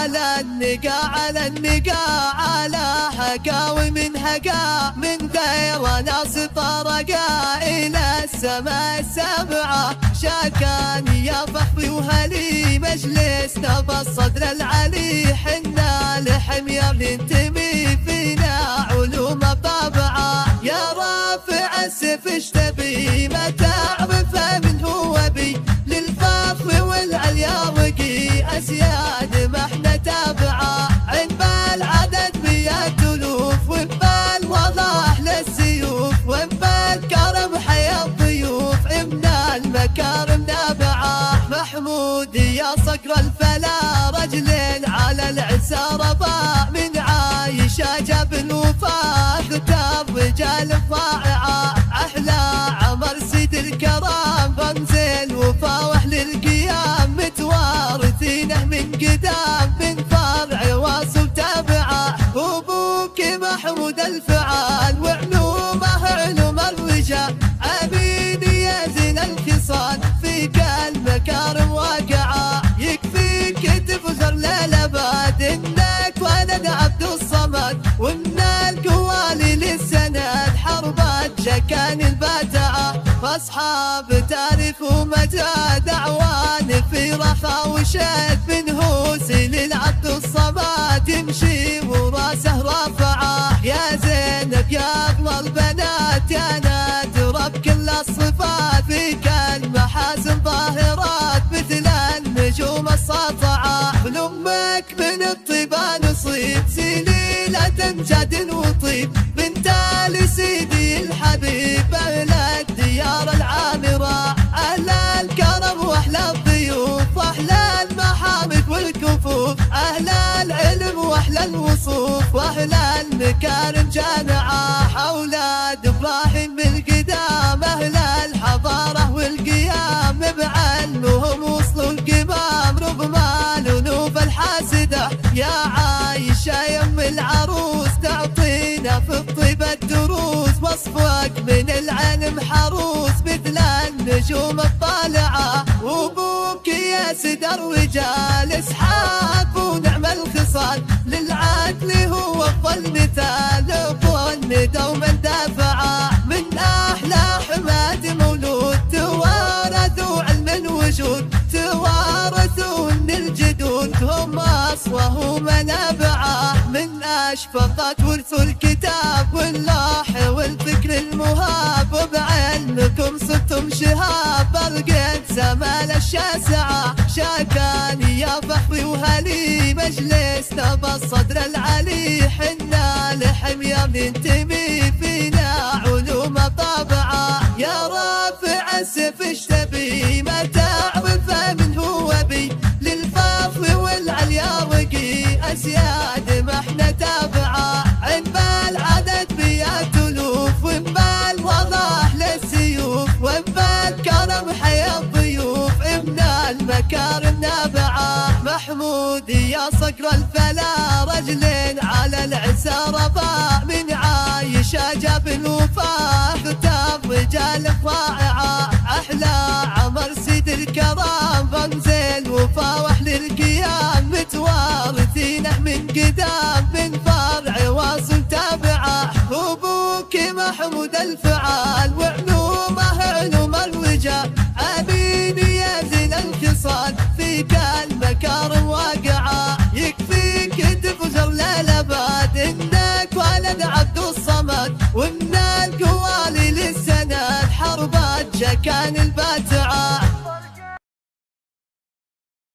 على النقا على النقا على حكاوي من هقا من غير ناس طرقا إلى السماء السبعة شاكان يا فخري وهلي مجلسنا بالصدر العلي حنا لحمير ننتمي فينا علوم طبعا يا رافع السيف ايش تبي ما تعرفه من هو بي للفخر والعليا وقي أسياد ما احنا تابعه عند العدد ميات ألوف وبال وضاح للسيوف وبال كرم حيا الضيوف إمن المكارم نابعه محمود يا صقر الفلا رجلين على العسى رضا من عايشة جاب الوفا اختار رجال الضائعة أحلى عمر سيد الكرام رمز الوفا واهل القيام متوارثينه من قدام من فرع واصل تابعه أبوك محمود الفعال وعلومه علوم الرجال أمين يا زين الخصال فيك المكارم واقعة يكفيك تفخر للأبد إنك ولد عبد الصمد ومن القوالي للسند حربت جكان الباتعة فأصحاب تعرف متى دعوان في رخاء وشد من هوسي للعبد الصمد يمشي وراسه رافعة يا زينب يا أغلى البنات يا نادرة بكل الصفات فيك المحاسن ظاهرات مثل النجوم الساطعة لأمك من الطيبة نصيب سليلة جد وطيب بنت لسيدي الحبيب أهل الديار العامرة أهل الكرم وأحلى الضيوف وأحلى المحامد والكفوف أهل العلم وأحلى الوصوف وأحلى المكارم جامعة أولاد إبراهيم بالقدام أهل الحضارة والقيام بعلمهم وصلوا القمام رغم الأنوف الحاسدة يا عايشة يم العروس تعطينا في الطيب الدروس وصفك من العلم حروس مثل النجوم الطالعة وابوك يا سيد الرجال اسحاق ونعم الخصال للعدل هو افضل مثال الظن دوما دافعه من احلى حماد مولود توارثوا علم وجود توارثوا من الجدود هم اصله منابعه من اشفقت ورث الكتاب واللوح والفكر المهاب وبعلمكم صرتم شهاب برقت زمان الشاسعه شاكان يا فخري وهلي مجلسنا بالصدر العلي حنا لحمير ننتمي فينا علوم طابعه يا رافع السيف ايش تبي ما تعرفه من هو بي للفخر والعليا وقي أسياد ما احنا تابعه عند العدد ميات ألوف وبال وضاح للسيوف وبال كرم حيا الضيوف إمن المكارم نابعه محمود يا صقر الفلا رجلين على العسى رضا من عايشة جاب الوفا اختار رجال الضائعة أحلى عمر سيد الكرام رمز الوفا واهل القيام متوارثينه من قدام من فرع واصل تابعه أبوك محمود الفعال وعلومه علوم الرجال أمين يا زين الخصال فيك المكارم واقعة يكفيك تفخر للأبد إنك ولد عبد الصمد ومن القوالي للسند حربت جكان الباتعة